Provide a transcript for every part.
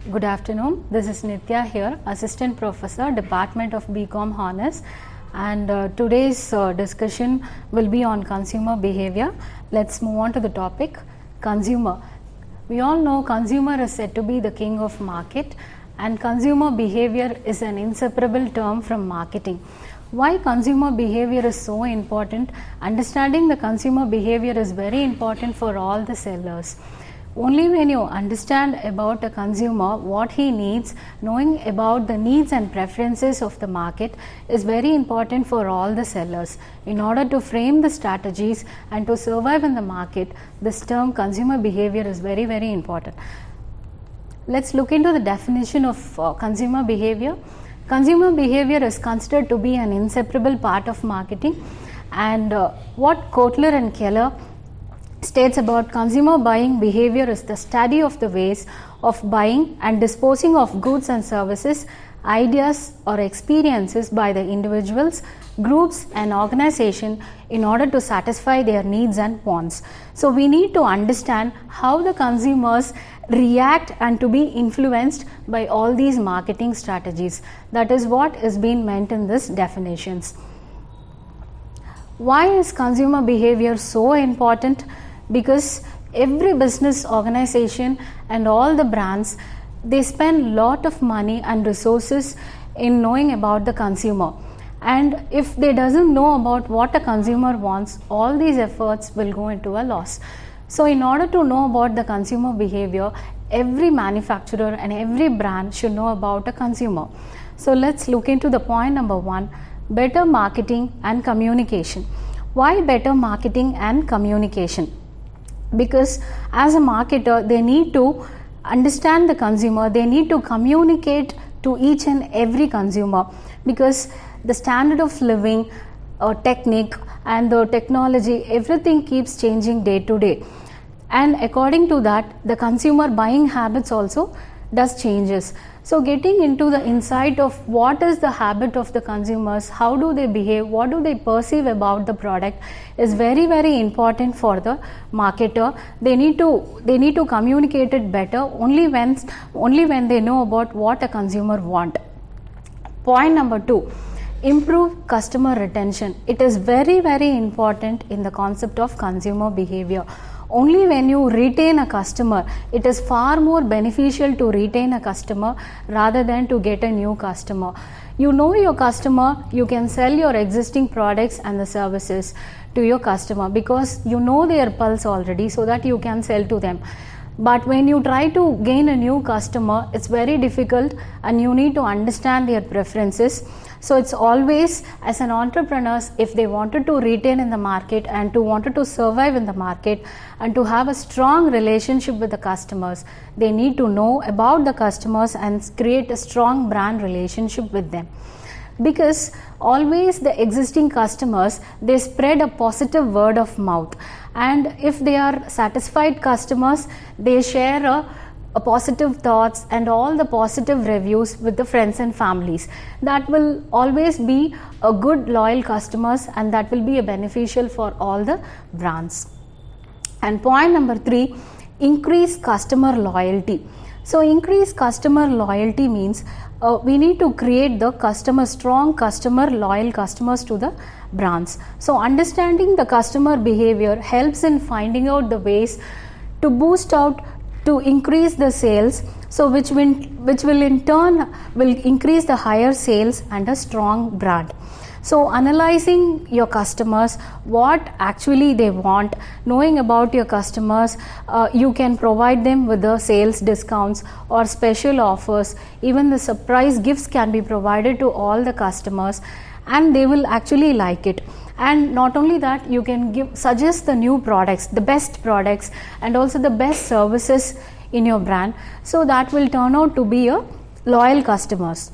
Good afternoon. This is Nitya here, Assistant Professor, Department of BCom Honors, and today's discussion will be on consumer behavior. Let's move on to the topic, consumer. We all know consumer is said to be the king of market, and consumer behavior is an inseparable term from marketing. Why consumer behavior is so important? Understanding the consumer behavior is very important for all the sellers. Only when you understand about a consumer, what he needs, knowing about the needs and preferences of the market is very important for all the sellers. In order to frame the strategies and to survive in the market, this term consumer behavior is very, very important. Let's look into the definition of consumer behavior. Consumer behavior is considered to be an inseparable part of marketing, and what Kotler and Keller states about consumer buying behavior is the study of the ways of buying and disposing of goods and services, ideas or experiences by the individuals, groups and organization in order to satisfy their needs and wants. So we need to understand how the consumers react and to be influenced by all these marketing strategies. That is what is being meant in this definitions. Why is consumer behavior so important? Because every business organization and all the brands, they spend lot of money and resources in knowing about the consumer, and if they doesn't know about what a consumer wants, all these efforts will go into a loss. So in order to know about the consumer behavior, every manufacturer and every brand should know about a consumer. So let's look into the point number 1, better marketing and communication. Why better marketing and communication? Because as a marketer, they need to understand the consumer, they need to communicate to each and every consumer, because the standard of living, technique and the technology, everything keeps changing day to day, and according to that the consumer buying habits also does changes. So getting into the insight of what is the habit of the consumers, how do they behave, what do they perceive about the product is very, very important for the marketer. They need to communicate it better only when they know about what a consumer want. Point number 2, improve customer retention. It is very, very important in the concept of consumer behavior. Only when you retain a customer, it is far more beneficial to retain a customer rather than to get a new customer. You know your customer, you can sell your existing products and the services to your customer because you know their pulse already, so that you can sell to them. But when you try to gain a new customer, it's very difficult and you need to understand their preferences. So it's always, as an entrepreneur, if they wanted to retain in the market and to wanted to survive in the market and to have a strong relationship with the customers, they need to know about the customers and create a strong brand relationship with them. Because always the existing customers, they spread a positive word of mouth, and if they are satisfied customers, they share a positive thoughts and all the positive reviews with the friends and families. That will always be a good loyal customers, and that will be a beneficial for all the brands. And point number 3, increase customer loyalty. So increase customer loyalty means we need to create the strong customer, loyal customers to the brands. So understanding the customer behavior helps in finding out the ways to boost out, to increase the sales, so which will in turn will increase the higher sales and a strong brand. So analyzing your customers, what actually they want, knowing about your customers, you can provide them with the sales discounts or special offers. Even the surprise gifts can be provided to all the customers, and they will actually like it. And not only that, you can suggest the new products, the best products, and also the best services in your brand, so that will turn out to be a loyal customers.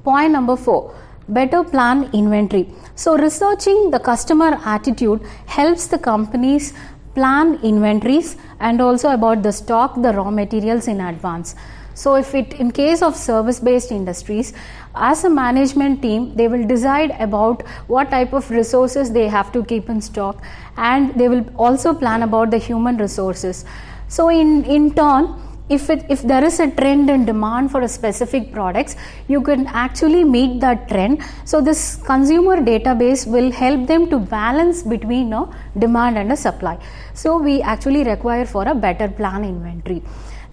Point number 4, better plan inventory. So researching the customer attitude helps the companies plan inventories and also about the stock, the raw materials in advance. So if in case of service based industries, as a management team, they will decide about what type of resources they have to keep in stock, and they will also plan about the human resources. So in turn, if there is a trend and demand for a specific products, you can actually meet that trend. So this consumer database will help them to balance between a demand and a supply. So we actually require for a better plan inventory.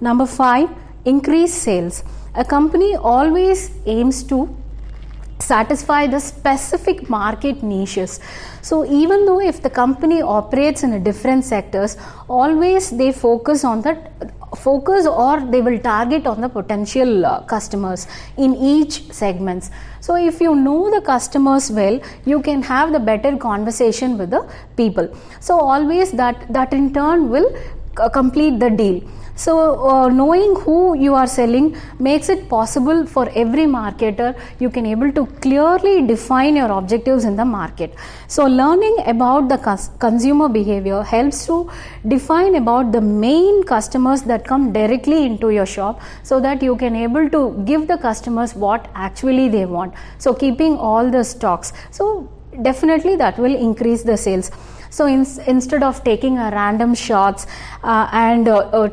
Number 5, increase sales. A company always aims to satisfy the specific market niches. So even though if the company operates in a different sectors, always they focus or they will target on the potential customers in each segments. So if you know the customers well, you can have the better conversation with the people. So always that in turn will complete the deal. So knowing who you are selling makes it possible for every marketer. You can able to clearly define your objectives in the market. So learning about the consumer behavior helps to define about the main customers that come directly into your shop, so that you can able to give the customers what actually they want. So keeping all the stocks, so definitely that will increase the sales. So instead of taking a random shots and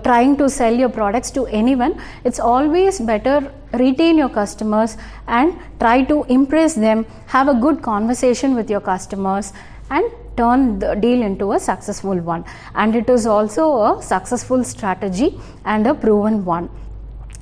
trying to sell your products to anyone, it's always better retain your customers and try to impress them, have a good conversation with your customers and turn the deal into a successful one. And it is also a successful strategy and a proven one.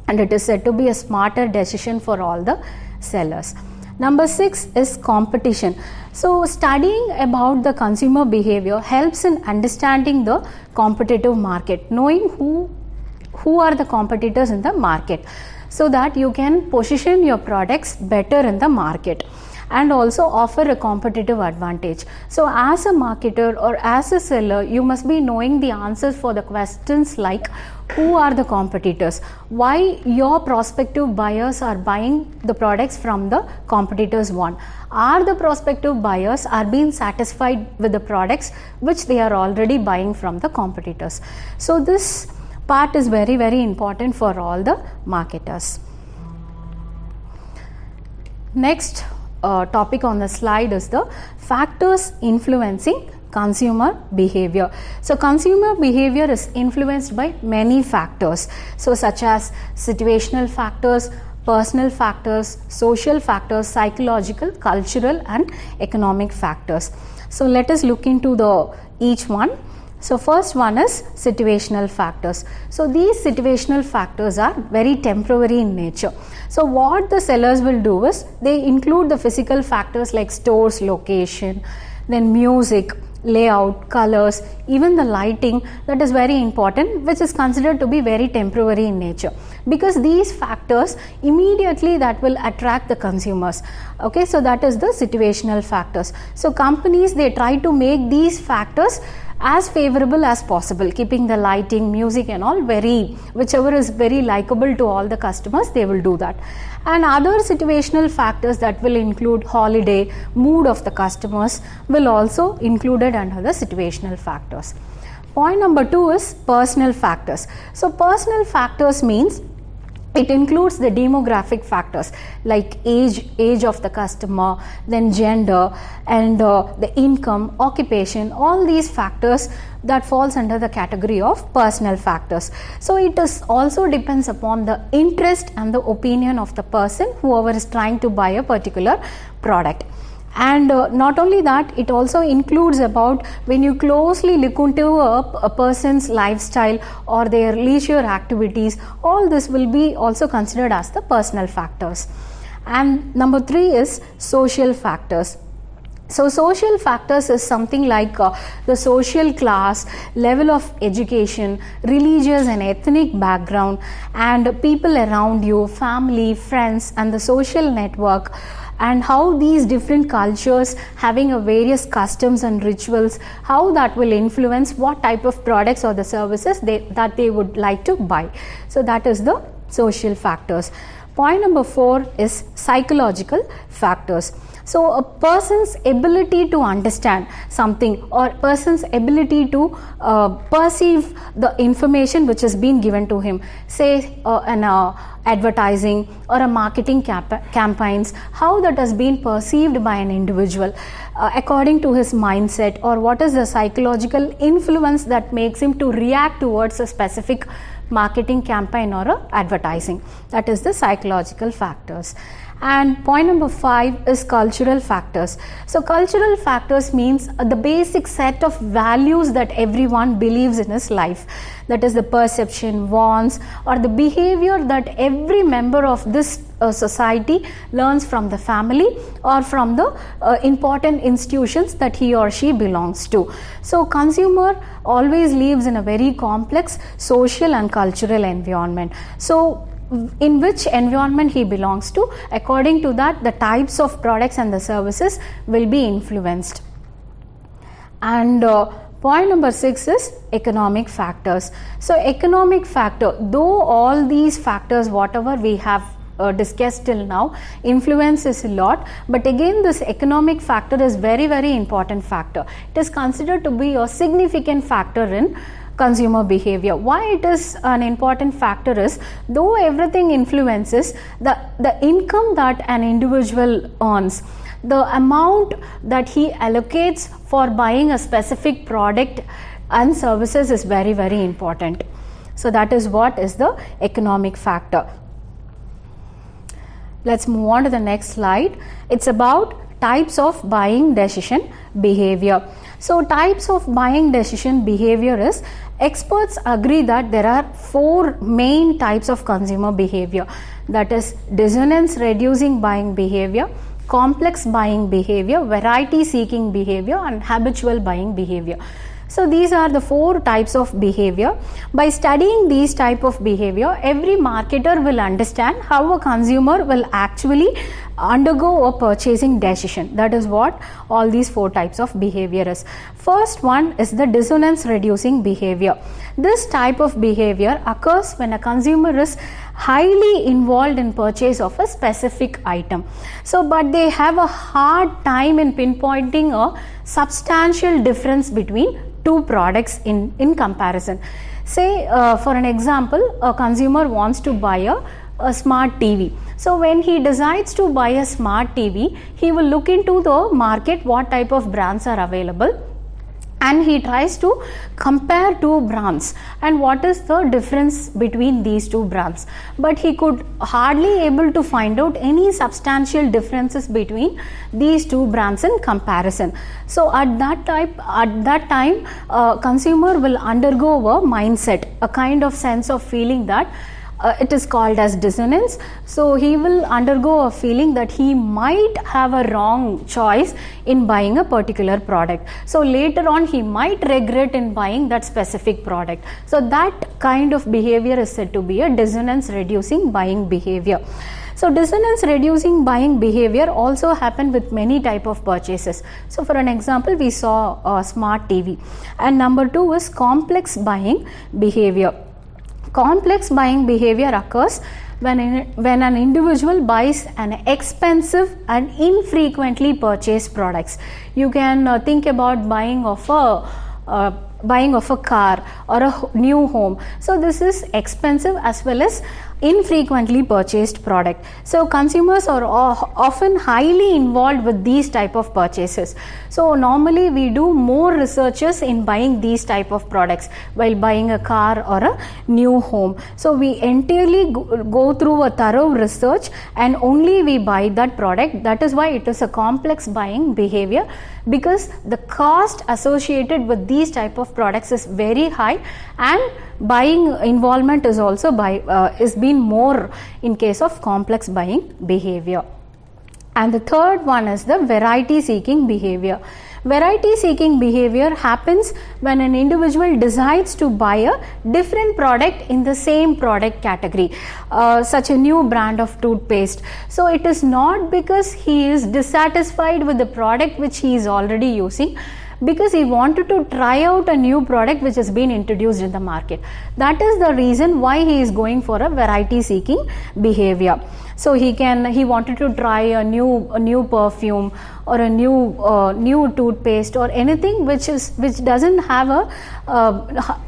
And it is said to be a smarter decision for all the sellers. Number 6 is competition. So studying about the consumer behavior helps in understanding the competitive market, knowing who are the competitors in the market, so that you can position your products better in the market and also offer a competitive advantage. So as a marketer or as a seller, you must be knowing the answers for the questions like who are the competitors, why your prospective buyers are buying the products from the competitors one, are the prospective buyers are being satisfied with the products which they are already buying from the competitors. So this part is very, very important for all the marketers. Next topic on the slide is the factors influencing consumer behavior. So consumer behavior is influenced by many factors, so such as situational factors, personal factors, social factors, psychological, cultural and economic factors. So let us look into each one. So first one is situational factors. So these situational factors are very temporary in nature. So what the sellers will do is they include the physical factors like stores location, then music, layout, colors, even the lighting, that is very important, which is considered to be very temporary in nature, because these factors immediately that will attract the consumers. Okay, so that is the situational factors. So companies, they try to make these factors as favorable as possible, keeping the lighting, music and all whichever is very likable to all the customers, they will do that. And other situational factors that will include holiday, mood of the customers will also included under the situational factors. Point number 2 is personal factors. So personal factors means it includes the demographic factors like age of the customer, then gender and the income, occupation, all these factors that falls under the category of personal factors. So it is also depends upon the interest and the opinion of the person, whoever is trying to buy a particular product. And not only that, it also includes about when you closely look into a person's lifestyle or their leisure activities, all this will be also considered as the personal factors. And number 3 is social factors. So social factors is something like the social class, level of education, religious and ethnic background, and people around you, family, friends and the social network, and how these different cultures having a various customs and rituals, how that will influence what type of products or the services that they would like to buy. So that is the social factors. Point number 4 is psychological factors. So a person's ability to understand something or person's ability to perceive the information which has been given to him, say an advertising or a marketing campaigns, how that has been perceived by an individual according to his mindset, or what is the psychological influence that makes him to react towards a specific marketing campaign or a advertising. That is the psychological factors. And point number 5 is cultural factors. So cultural factors means the basic set of values that everyone believes in his life. That is the perception, wants, or the behavior that every member of this society learns from the family or from the important institutions that he or she belongs to. So consumer always lives in a very complex social and cultural environment. So in which environment he belongs to, according to that the types of products and the services will be influenced. And point number 6 is economic factors. So economic factor, though all these factors whatever we have discussed till now influences a lot, but again this economic factor is very important factor. It is considered to be a significant factor in consumer behavior. Why it is an important factor is, though everything influences the income that an individual earns, the amount that he allocates for buying a specific product and services is very important. So that is what is the economic factor. Let's move on to the next slide. It's about types of buying decision behavior. So types of buying decision behavior is, experts agree that there are 4 main types of consumer behavior. That is dissonance reducing buying behavior, complex buying behavior, variety seeking behavior, and habitual buying behavior. So these are the 4 types of behavior. By studying these type of behavior, every marketer will understand how a consumer will actually undergo a purchasing decision. That is what all these 4 types of behavior is. First one is the dissonance reducing behavior. This type of behavior occurs when a consumer is highly involved in purchase of a specific item. So but they have a hard time in pinpointing a substantial difference between 2 products in comparison. Say for an example, a consumer wants to buy a smart TV. So when he decides to buy a smart TV, he will look into the market what type of brands are available, and he tries to compare 2 brands and what is the difference between these 2 brands. But he could hardly able to find out any substantial differences between these 2 brands in comparison. So at that time consumer will undergo a mindset, a kind of sense of feeling that it is called as dissonance. So he will undergo a feeling that he might have a wrong choice in buying a particular product. So later on he might regret in buying that specific product. So that kind of behavior is said to be a dissonance reducing buying behavior. So dissonance reducing buying behavior also happen with many type of purchases. So for an example, we saw a smart TV. And number 2 is complex buying behavior. Complex buying behavior occurs when an individual buys an expensive and infrequently purchased products. You can think about buying of a car or a new home. So this is expensive as well as infrequently purchased product. So consumers are often highly involved with these type of purchases. So normally we do more researches in buying these type of products while buying a car or a new home. So we entirely go through a thorough research and only we buy that product. That is why it is a complex buying behavior, because the cost associated with these type of products is very high and buying involvement is also is been more in case of complex buying behavior. And the third one is the variety seeking behavior. Variety seeking behavior happens when an individual decides to buy a different product in the same product category, such a new brand of toothpaste. So it is not because he is dissatisfied with the product which he is already using, because he wanted to try out a new product which has been introduced in the market. That is the reason why he is going for a variety seeking behavior. So he wanted to try a new perfume or a new toothpaste or anything which doesn't have a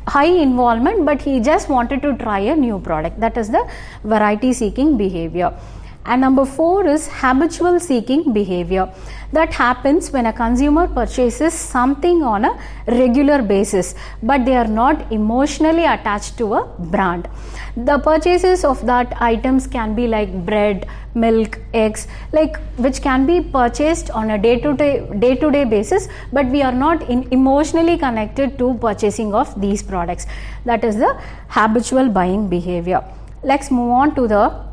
high involvement, but he just wanted to try a new product. That is the variety seeking behavior. And number 4 is habitual seeking behavior. That happens when a consumer purchases something on a regular basis, but they are not emotionally attached to a brand. The purchases of that items can be like bread, milk, eggs, like which can be purchased on a day-to-day basis, but we are not emotionally connected to purchasing of these products. That is the habitual buying behavior. Let's move on to the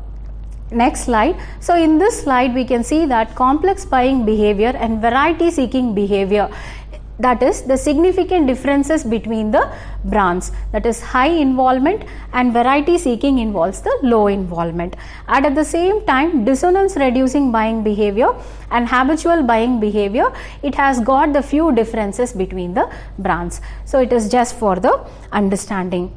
next slide. So in this slide we can see that complex buying behavior and variety seeking behavior, that is the significant differences between the brands, that is high involvement, and variety seeking involves the low involvement. And at the same time, dissonance reducing buying behavior and habitual buying behavior, it has got the few differences between the brands. So it is just for the understanding.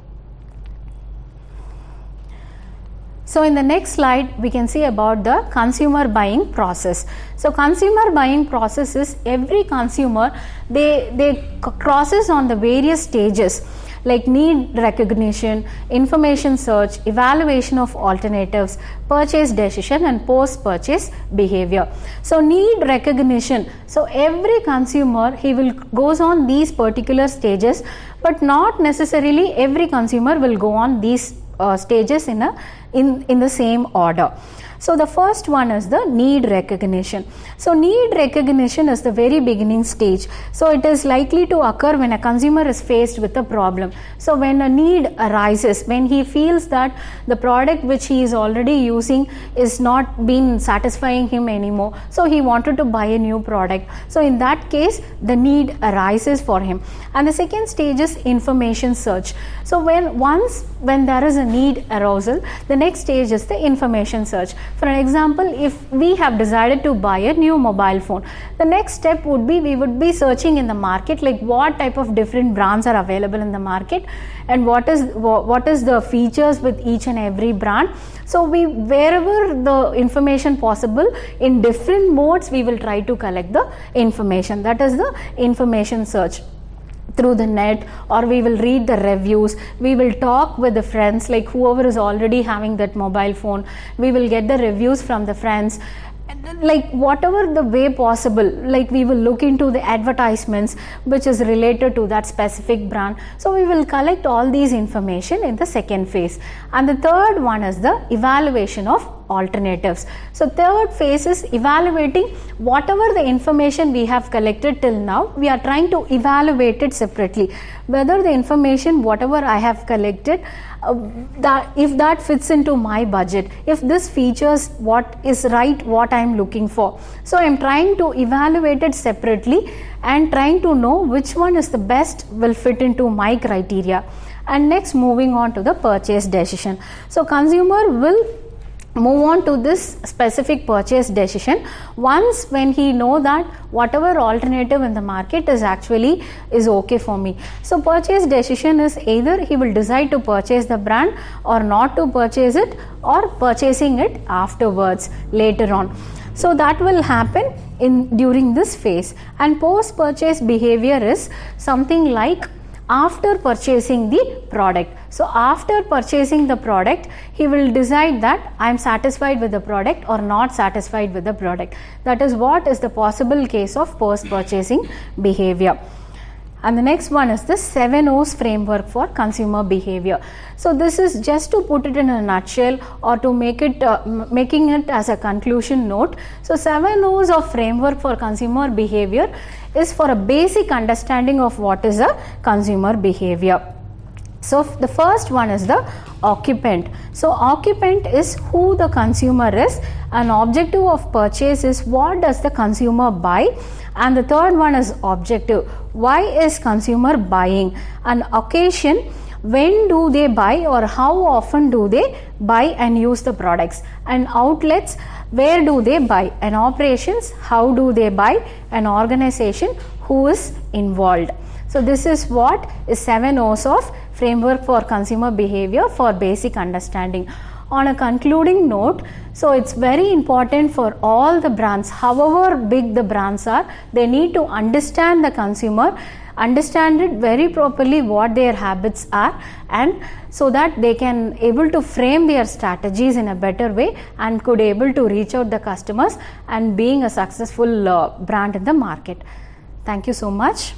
So in the next slide we can see about the consumer buying process. So consumer buying process is every consumer they crosses on the various stages like need recognition, information search, evaluation of alternatives, purchase decision, and post purchase behavior. So need recognition, so every consumer he will goes on these particular stages, but not necessarily every consumer will go on these stages in the same order. So the first one is the need recognition. So need recognition is the very beginning stage. So it is likely to occur when a consumer is faced with a problem. So when a need arises, when he feels that the product which he is already using is not been satisfying him anymore, so he wanted to buy a new product. So in that case the need arises for him. And the second stage is information search. So when there is a need arousal, the next stage is the information search. For an example, if we have decided to buy a new mobile phone, the next step would be we would be searching in the market like what type of different brands are available in the market and what is the features with each and every brand. So wherever the information possible in different modes, we will try to collect the information. That is the information search through the net, or we will read the reviews, we will talk with the friends, like whoever is already having that mobile phone, we will get the reviews from the friends, like whatever the way possible, like we will look into the advertisements which is related to that specific brand. So we will collect all these information in the second phase. And the third one is the evaluation of alternatives. So third phase is evaluating whatever the information we have collected till now, we are trying to evaluate it separately, whether the information whatever I have collected, if that fits into my budget, if this features what is right, what I am looking for. So I am trying to evaluate it separately and trying to know which one is the best will fit into my criteria. And next, moving on to the purchase decision. So consumer will move on to this specific purchase decision once when he know that whatever alternative in the market is okay for me. So purchase decision is either he will decide to purchase the brand or not to purchase it, or purchasing it afterwards later on. So that will happen during this phase. And post purchase behavior is something like after purchasing the product. So after purchasing the product, he will decide that I am satisfied with the product or not satisfied with the product. That is what is the possible case of post purchasing behavior. And the next one is the 7 O's framework for consumer behavior. So this is just to put it in a nutshell or to making it as a conclusion note. So 7 O's of framework for consumer behavior is for a basic understanding of what is a consumer behavior. So the first one is the occupant. So occupant is who the consumer is. An objective of purchase is what does the consumer buy. And the third one is objective. Why is consumer buying? An occasion, when do they buy or how often do they buy and use the products. And outlets, where do they buy. And operations, how do they buy. An organization, who is involved. So this is what is 7 O's of framework for consumer behavior for basic understanding. on a concluding note, so it's very important for all the brands, however big the brands are, they need to understand the consumer, understand it very properly what their habits are, and so that they can able to frame their strategies in a better way and could able to reach out the customers and being a successful brand in the market. Thank you so much.